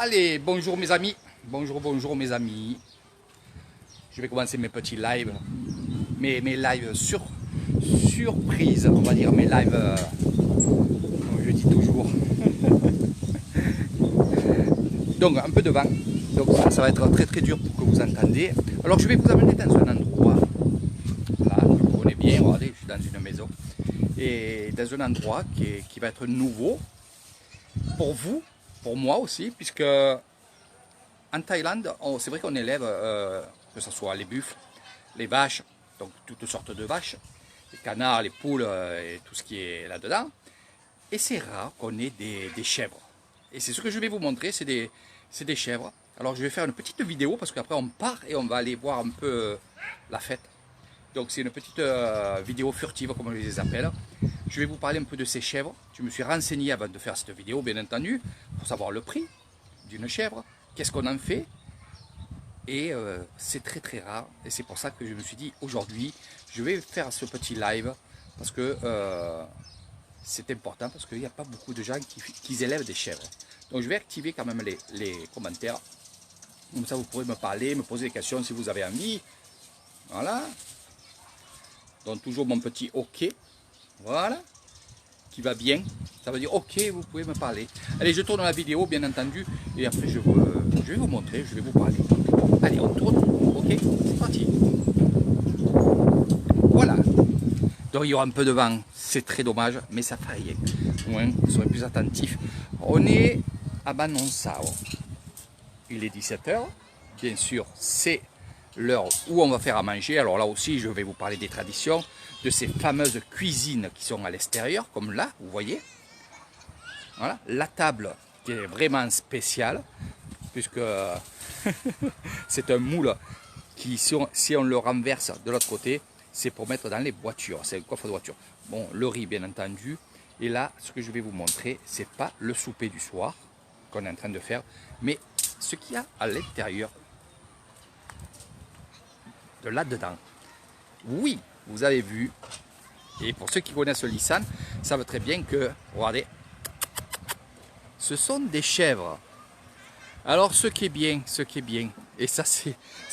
Allez, bonjour mes amis, bonjour mes amis. Je vais commencer mes petits lives, mes lives surprise, on va dire, mes lives, comme je dis toujours. Donc un peu de vent, donc ça va être très dur pour que vous entendiez. Alors je vais vous amener dans un endroit, là, que vous connaissez bien, regardez, je suis dans une maison, et dans un endroit qui va être nouveau pour vous, pour moi aussi, puisque en Thaïlande, c'est vrai qu'on élève, que ce soit les buffles, les vaches, donc toutes sortes de vaches, les canards, les poules et tout ce qui est là-dedans. Et c'est rare qu'on ait des chèvres. Et c'est ce que je vais vous montrer, c'est des chèvres. Alors je vais faire une petite vidéo parce qu'après on part et on va aller voir un peu la fête. Donc c'est une petite vidéo furtive comme je les appelle. Je vais vous parler un peu de ces chèvres. Je me suis renseigné avant de faire cette vidéo, bien entendu, pour savoir le prix d'une chèvre, qu'est-ce qu'on en fait. Et c'est très rare. Et c'est pour ça que je me suis dit aujourd'hui, je vais faire ce petit live parce que c'est important, parce qu'il n'y a pas beaucoup de gens qui élèvent des chèvres. Donc je vais activer quand même les commentaires. Comme ça vous pourrez me parler, me poser des questions si vous avez envie. Voilà. Donc toujours mon petit OK. Voilà. Qui va bien. Ça veut dire OK, vous pouvez me parler. Allez, je tourne la vidéo bien entendu. Et après je vais vous montrer, je vais vous parler. Allez, on tourne. OK, c'est parti. Voilà. Donc il y aura un peu de vent, c'est très dommage, mais ça fait rien. Au moins, vous serez plus attentifs. On est à Ban On Sao. Il est 17 h. Bien sûr, c'est l'heure où on va faire à manger. Alors là aussi, je vais vous parler des traditions, de ces fameuses cuisines qui sont à l'extérieur, comme là, vous voyez. Voilà, la table qui est vraiment spéciale, puisque c'est un moule qui, si on le renverse de l'autre côté, c'est pour mettre dans les voitures, c'est un coffre de voiture. Bon, le riz bien entendu. Et là, ce que je vais vous montrer, c'est pas le souper du soir qu'on est en train de faire, mais ce qu'il y a à l'intérieur de là-dedans. Oui, vous avez vu, et pour ceux qui connaissent le Lissan, savent très bien que, regardez, ce sont des chèvres. Alors ce qui est bien, et ça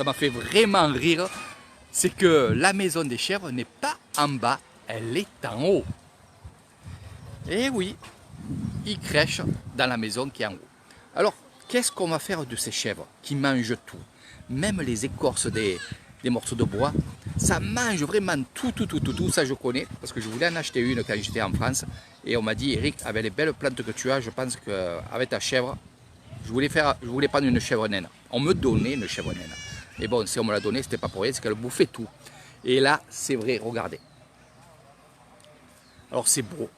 m'a fait vraiment rire, c'est que la maison des chèvres n'est pas en bas, elle est en haut. Et oui, ils crèchent dans la maison qui est en haut. Alors, qu'est-ce qu'on va faire de ces chèvres qui mangent tout? Même les écorces des morceaux de bois, ça mange vraiment tout, ça je connais, parce que je voulais en acheter une quand j'étais en France, et on m'a dit, Eric, avec les belles plantes que tu as, je pense qu'avec ta chèvre, je voulais prendre une chèvre naine. On me donnait une chèvre naine. Et bon, si on me l'a donné, c'était pas pour rien, c'est qu'elle bouffait tout. Et là, c'est vrai, regardez. Alors, c'est beau.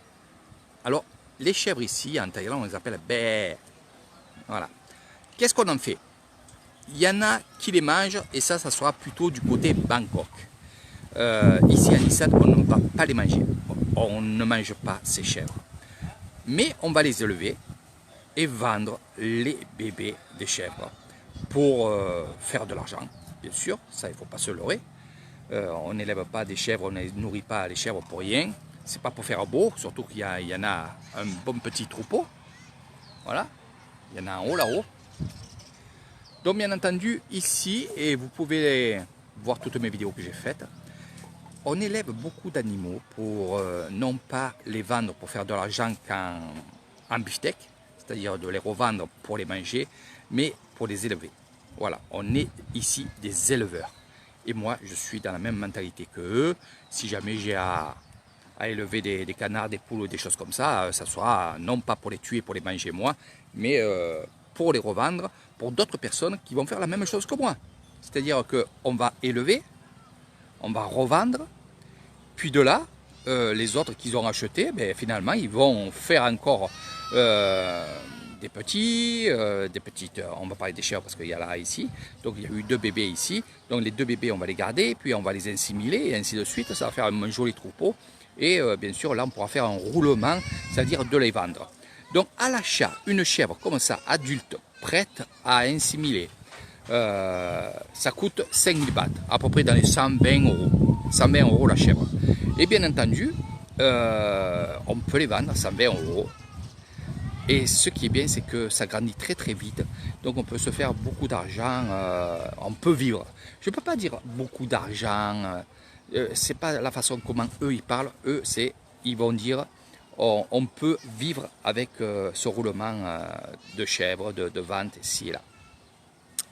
Alors, les chèvres ici, en Thaïlande, on les appelle bè. Voilà. Qu'est-ce qu'on en fait? Il y en a qui les mangent, et ça sera plutôt du côté Bangkok. Ici, à Nissan, on ne va pas les manger. On ne mange pas ces chèvres. Mais on va les élever et vendre les bébés des chèvres pour faire de l'argent, bien sûr, ça il ne faut pas se leurrer. On n'élève pas des chèvres, on ne nourrit pas les chèvres pour rien, c'est pas pour faire beau, surtout qu'il y en a un bon petit troupeau, voilà, il y en a en haut là-haut. Donc bien entendu, ici, et vous pouvez voir toutes mes vidéos que j'ai faites, on élève beaucoup d'animaux pour non pas les vendre pour faire de l'argent en beefsteak, c'est-à-dire de les revendre pour les manger, mais pour les élever. Voilà, on est ici des éleveurs. Et moi, je suis dans la même mentalité que eux. Si jamais j'ai à élever des canards, des poules ou des choses comme ça, ça sera non pas pour les tuer, pour les manger moi, mais pour les revendre pour d'autres personnes qui vont faire la même chose que moi. C'est-à-dire qu'on va élever, on va revendre, puis de là, les autres qu'ils ont achetés, ben, finalement, ils vont faire encore des petites, on va parler des chèvres parce qu'il y a là ici, donc il y a eu 2 bébés ici, donc les 2 bébés on va les garder, puis on va les inséminer et ainsi de suite, ça va faire un joli troupeau, et bien sûr là on pourra faire un roulement, c'est-à-dire de les vendre. Donc à l'achat, une chèvre comme ça, adulte, prête à inséminer, ça coûte 5000 bahts, à peu près dans les 120 euros, 120 euros la chèvre. Et bien entendu, on peut les vendre à 120 euros. Et ce qui est bien, c'est que ça grandit très très vite. Donc on peut se faire beaucoup d'argent, on peut vivre. Je ne peux pas dire beaucoup d'argent, c'est pas la façon comment eux ils parlent. Eux, ils vont dire on peut vivre avec ce roulement de chèvres, de vente ici et là.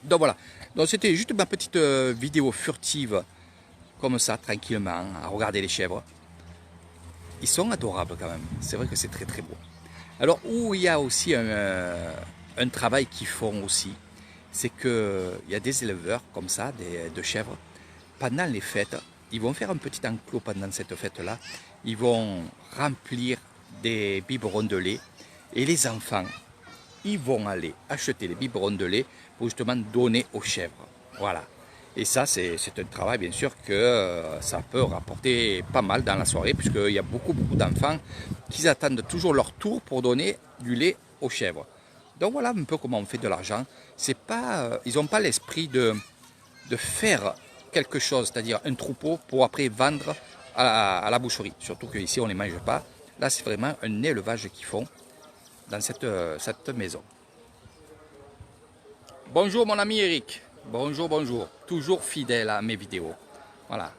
Donc voilà, donc c'était juste ma petite vidéo furtive, comme ça, tranquillement, à regarder les chèvres. Ils sont adorables quand même, c'est vrai que c'est très très beau. Alors où il y a aussi un travail qu'ils font aussi, c'est qu'il y a des éleveurs comme ça, de chèvres, pendant les fêtes, ils vont faire un petit enclos pendant cette fête-là, ils vont remplir des biberons de lait et les enfants, ils vont aller acheter les biberons de lait pour justement donner aux chèvres. Voilà. Et ça, c'est un travail, bien sûr, que ça peut rapporter pas mal dans la soirée, puisqu'il y a beaucoup d'enfants qui attendent toujours leur tour pour donner du lait aux chèvres. Donc voilà un peu comment on fait de l'argent. C'est pas, ils n'ont pas l'esprit de faire quelque chose, c'est-à-dire un troupeau pour après vendre à la boucherie. Surtout qu'ici, on ne les mange pas. Là, c'est vraiment un élevage qu'ils font dans cette maison. Bonjour mon ami Eric. Bonjour, bonjour. Toujours fidèle à mes vidéos. Voilà.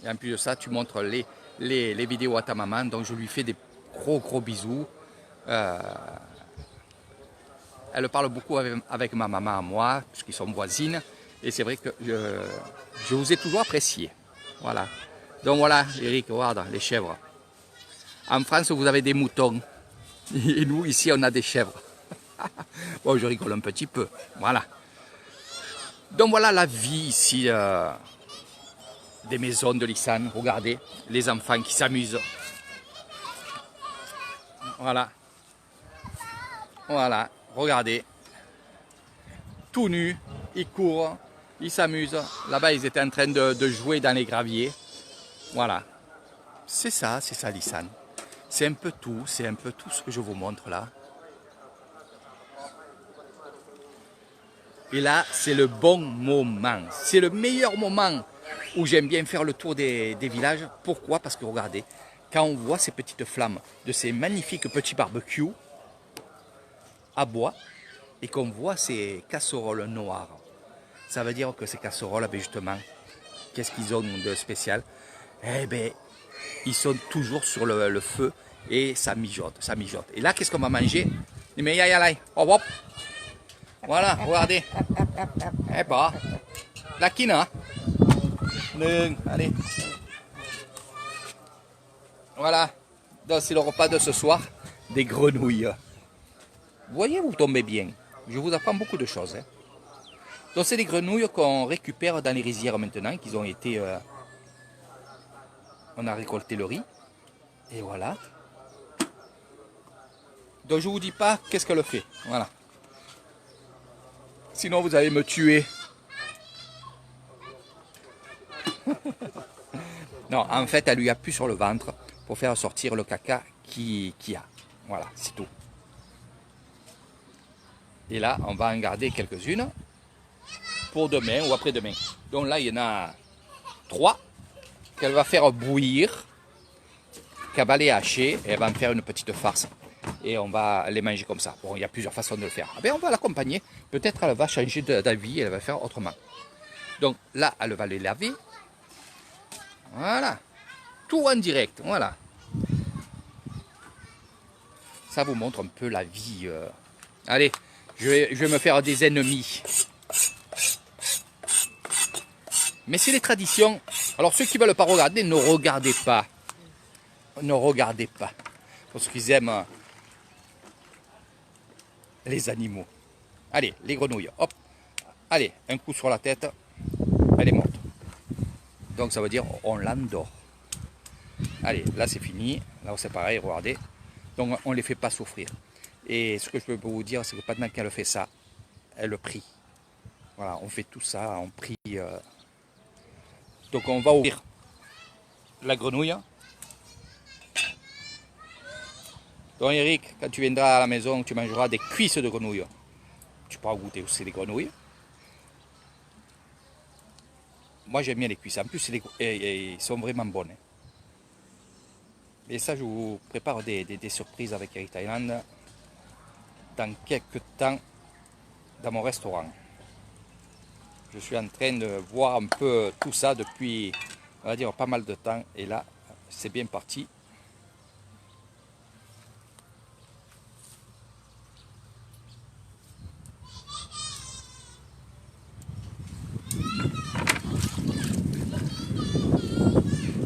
Et en plus de ça, tu montres les vidéos à ta maman. Donc je lui fais des gros bisous. Elle parle beaucoup avec ma maman à moi, puisqu'ils sont voisines. Et c'est vrai que je vous ai toujours apprécié. Voilà. Donc voilà, Eric, regarde, les chèvres. En France, vous avez des moutons. Et nous, ici, on a des chèvres. Bon, je rigole un petit peu. Voilà. Donc voilà la vie ici des maisons de Lissane. Regardez, les enfants qui s'amusent. Voilà. Voilà. Regardez. Tout nus. Ils courent. Ils s'amusent. Là-bas, ils étaient en train de jouer dans les graviers. Voilà. C'est ça Lissane. C'est un peu tout ce que je vous montre là. Et là, c'est le bon moment. C'est le meilleur moment où j'aime bien faire le tour des villages. Pourquoi? Parce que regardez, quand on voit ces petites flammes de ces magnifiques petits barbecues à bois et qu'on voit ces casseroles noires, ça veut dire que ces casseroles, ben justement, qu'est-ce qu'ils ont de spécial? Eh bien, ils sont toujours sur le feu et ça mijote, ça mijote. Et là, qu'est-ce qu'on va manger? Mais hop, hop. Voilà, regardez. Eh bah, la quinoa. Allez. Voilà. Donc c'est le repas de ce soir. Des grenouilles. Vous voyez, vous tombez bien. Je vous apprends beaucoup de choses. Hein. Donc c'est des grenouilles qu'on récupère dans les rizières maintenant, qu'ils ont été... on a récolté le riz. Et voilà. Donc je vous dis pas qu'est-ce qu'elle fait. Voilà. Sinon vous allez me tuer. Non, en fait, elle lui appuie sur le ventre pour faire sortir le caca qu'il y a. Voilà, c'est tout. Et là, on va en garder quelques-unes pour demain ou après-demain. Donc là, il y en a 3 qu'elle va faire bouillir, qu'elle va les hacher et elle va en faire une petite farce. Et on va les manger comme ça. Bon, il y a plusieurs façons de le faire. Mais on va l'accompagner. Peut-être elle va changer d'avis, elle va faire autrement. Donc là, elle va les laver. Voilà. Tout en direct. Voilà. Ça vous montre un peu la vie. Allez, je vais me faire des ennemis. Mais c'est les traditions. Alors ceux qui ne veulent pas regarder, ne regardez pas. Ne regardez pas. Parce qu'ils aiment les animaux. Allez, les grenouilles. Hop. Allez, un coup sur la tête. Elle est morte. Donc ça veut dire on l'endort. Allez, là c'est fini. Là c'est pareil, regardez. Donc on ne les fait pas souffrir. Et ce que je peux vous dire, c'est que pendant qu'elle fait ça, elle prie. Voilà, on fait tout ça, on prie. Donc on va ouvrir la grenouille. Donc Eric, quand tu viendras à la maison, tu mangeras des cuisses de grenouille. Tu pourras goûter aussi les grenouilles. Moi j'aime bien les cuisses. En plus, ils sont vraiment bonnes. Et ça, je vous prépare des surprises avec Eric Thailand dans quelques temps dans mon restaurant. Je suis en train de voir un peu tout ça depuis, on va dire, pas mal de temps. Et là, c'est bien parti.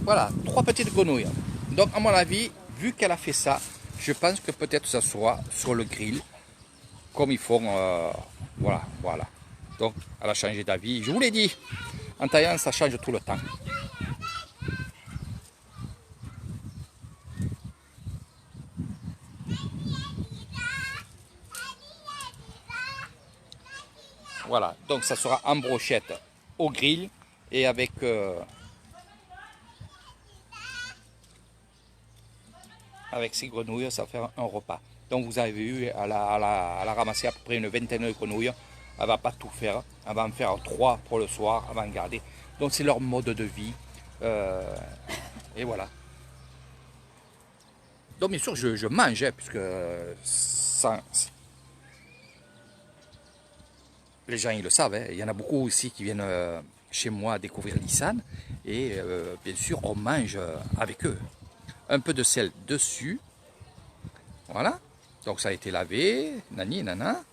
Voilà, 3 petites grenouilles. Donc, à mon avis, vu qu'elle a fait ça, je pense que peut-être ça sera sur le grill, comme ils font. Voilà, voilà. Donc, elle a changé d'avis. Je vous l'ai dit, en Thaïlande, ça change tout le temps. Voilà, donc ça sera en brochette au grill et avec ces grenouilles, ça va faire un repas. Donc vous avez vu, elle a ramassé à peu près une vingtaine de grenouilles. Elle ne va pas tout faire, elle va en faire 3 pour le soir, elle va en garder. Donc c'est leur mode de vie. Et voilà. Donc bien sûr, je mange, hein, puisque les gens ils le savent. Hein. Il y en a beaucoup aussi qui viennent chez moi découvrir Nissan. Et bien sûr, on mange avec eux. Un peu de sel dessus. Voilà. Donc ça a été lavé, nani, nana.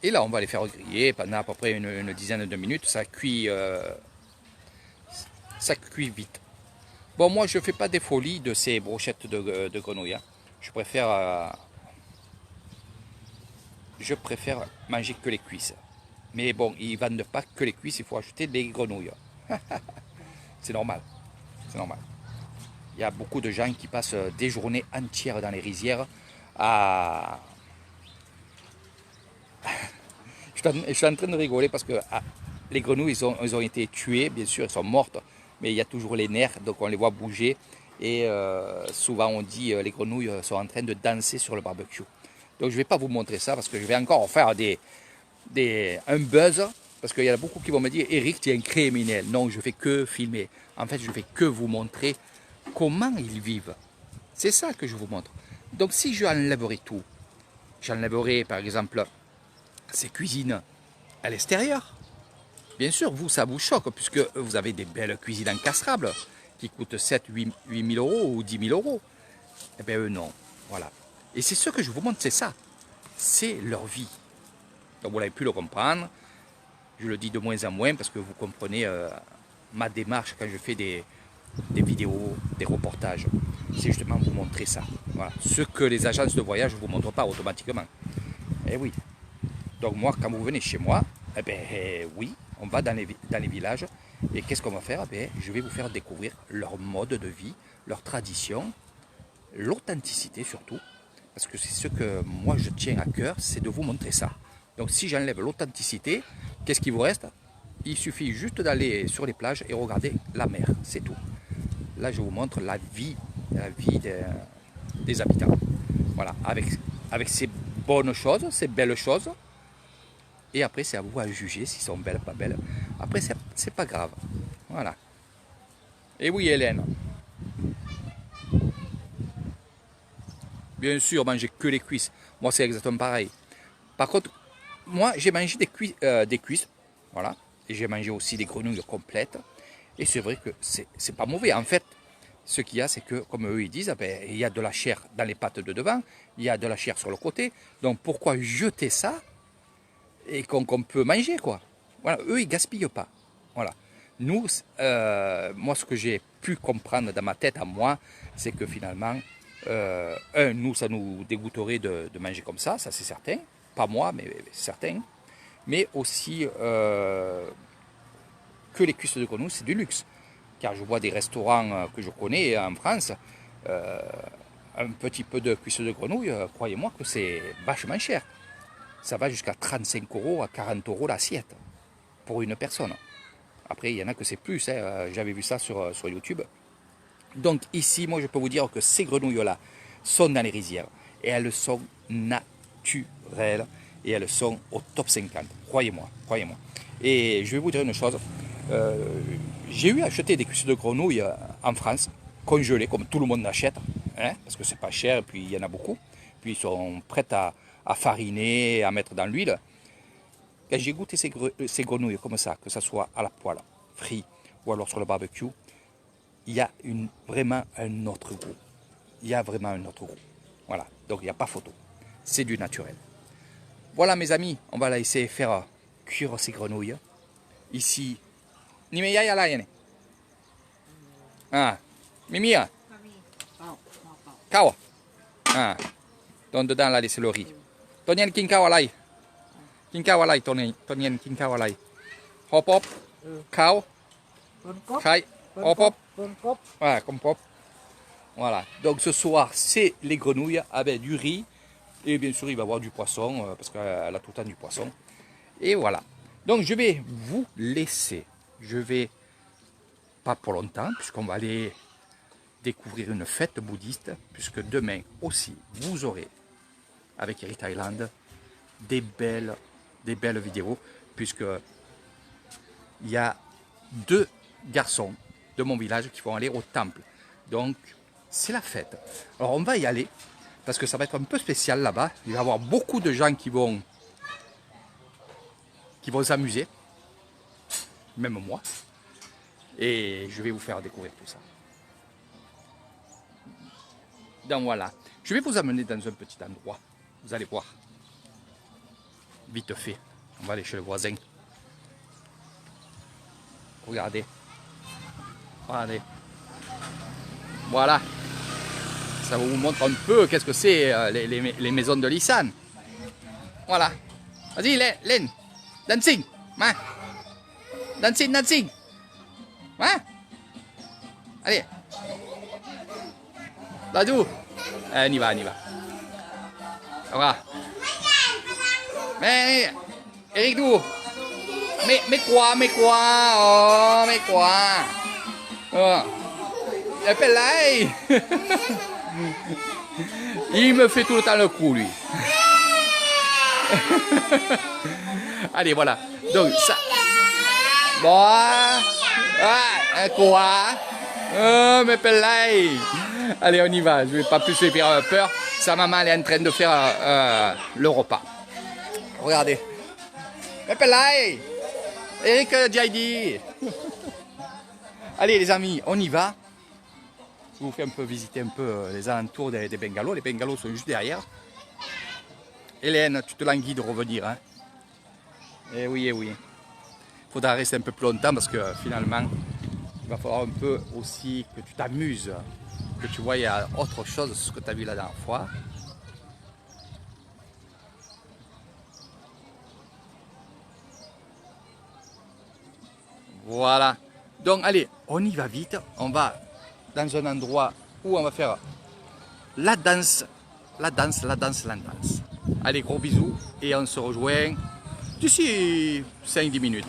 Et là, on va les faire griller pendant à peu près une dizaine de minutes. Ça cuit vite. Bon, moi, je ne fais pas des folies de ces brochettes de grenouilles. Hein. Je préfère manger que les cuisses. Mais bon, ils ne vendent pas que les cuisses, il faut acheter des grenouilles. C'est normal. C'est normal. Il y a beaucoup de gens qui passent des journées entières dans les rizières à... Je suis en train de rigoler parce que les grenouilles, ils ont été tuées, bien sûr, elles sont mortes, mais il y a toujours les nerfs, donc on les voit bouger. Et souvent on dit les grenouilles sont en train de danser sur le barbecue. Donc je ne vais pas vous montrer ça parce que je vais encore faire un buzz. Parce qu'il y en a beaucoup qui vont me dire, Eric, tu es un criminel. Non, je ne fais que filmer. En fait, je ne fais que vous montrer comment ils vivent. C'est ça que je vous montre. Donc si je enlèverais tout, j'enlèverais par exemple ces cuisines à l'extérieur. Bien sûr, vous, ça vous choque, puisque vous avez des belles cuisines encastrables qui coûtent 7, 8 000 euros ou 10 000 euros. Eh bien, eux, non. Voilà. Et c'est ce que je vous montre, c'est ça. C'est leur vie. Donc, vous avez pu le comprendre. Je le dis de moins en moins parce que vous comprenez ma démarche quand je fais des vidéos, des reportages. C'est justement vous montrer ça. Voilà. Ce que les agences de voyage ne vous montrent pas automatiquement. Eh oui. Donc moi, quand vous venez chez moi, eh bien, oui, on va dans les villages. Et qu'est-ce qu'on va faire? Eh bien, je vais vous faire découvrir leur mode de vie, leur tradition, l'authenticité surtout. Parce que c'est ce que moi je tiens à cœur, c'est de vous montrer ça. Donc si j'enlève l'authenticité, qu'est-ce qui vous reste? Il suffit juste d'aller sur les plages et regarder la mer, c'est tout. Là, je vous montre la vie des habitants. Voilà, avec ces bonnes choses, ces belles choses. Et après, c'est à vous à juger s'ils sont belles ou pas belles. Après, c'est pas grave. Voilà. Et oui, Hélène. Bien sûr, manger que les cuisses. Moi, c'est exactement pareil. Par contre, moi, j'ai mangé des cuisses. Voilà. Et j'ai mangé aussi des grenouilles complètes. Et c'est vrai que c'est pas mauvais. En fait, ce qu'il y a, c'est que, comme eux ils disent, ben, il y a de la chair dans les pattes de devant, il y a de la chair sur le côté. Donc pourquoi jeter ça et qu'on peut manger, quoi. Voilà, eux, ils gaspillent pas. Voilà. Nous, moi, ce que j'ai pu comprendre dans ma tête à moi, c'est que finalement, nous, ça nous dégoûterait de manger comme ça c'est certain. Pas moi, mais certain. Mais aussi que les cuisses de grenouille, c'est du luxe. Car je vois des restaurants que je connais en France, un petit peu de cuisses de grenouille, croyez-moi que c'est vachement cher. Ça va jusqu'à 35 euros à 40 euros l'assiette pour une personne. Après, il y en a que c'est plus, hein. J'avais vu ça sur YouTube. Donc ici, moi je peux vous dire que ces grenouilles-là sont dans les rizières et elles sont naturelles et elles sont au top 50. Croyez-moi, croyez-moi. Et je vais vous dire une chose, j'ai eu acheté des cuisses de grenouilles en France, congelés, comme tout le monde achète, hein, parce que c'est pas cher, et puis il y en a beaucoup. Puis ils sont prêts à fariner, à mettre dans l'huile. Quand j'ai goûté ces grenouilles comme ça, que ce soit à la poêle, frit, ou alors sur le barbecue, il y a vraiment un autre goût. Il y a vraiment un autre goût. Voilà, donc il n'y a pas photo. C'est du naturel. Voilà mes amis, on va laisser faire cuire ces grenouilles. Ici, Nimeyaya la yene. Ah, Mimia. Kawa. Ah, donc dedans là, c'est le riz. Tonien kinkawa lai. Kinkawa lai, tonien kinkawa lai. Hop hop. Kao. Kai. Hop hop. Voilà, comme pop. Voilà, donc ce soir, c'est les grenouilles avec du riz. Et bien sûr, il va y avoir du poisson, parce qu'elle a tout le temps du poisson. Et voilà. Donc je vais vous laisser. Je vais, pas pour longtemps, puisqu'on va aller découvrir une fête bouddhiste. Puisque demain aussi, vous aurez, avec Eric Thailand, des belles vidéos. Puisque il y a 2 garçons de mon village qui vont aller au temple. Donc, c'est la fête. Alors, on va y aller, parce que ça va être un peu spécial là-bas. Il va y avoir beaucoup de gens qui vont s'amuser, même moi. Et je vais vous faire découvrir tout ça. Donc voilà, je vais vous amener dans un petit endroit. Vous allez voir. Vite fait, on va aller chez le voisin. Regardez. Regardez. Voilà. Ça vous montre un peu qu'est-ce que c'est les maisons de Lisan. Voilà. Vas-y, Len. Dancing. Hein? Dancing. Hein? Allez. Dadou. On y va. Voilà. Mais, Eric Dou. Mais quoi? Oh, mais quoi? Oh. Appelle là. Il me fait tout le temps le coup, lui. Allez, voilà. Donc, ça. Bon. Ah, quoi? Mais pelay. Allez, on y va. Je vais pas plus lui faire peur. Sa maman, elle est en train de faire le repas. Regardez. Mais pelay. Eric Jaidi. Allez, les amis, on y va. Je vous fais un peu visiter un peu les alentours des bungalows. Les bungalows sont juste derrière. Hélène, tu te languis de revenir. Hein? Eh oui. Il faudra rester un peu plus longtemps parce que finalement, il va falloir un peu aussi que tu t'amuses. Que tu vois, il y a autre chose, ce que tu as vu la dernière fois. Voilà. Donc, allez, on y va vite. On va dans un endroit où on va faire la danse. Allez, gros bisous et on se rejoint d'ici 5-10 minutes.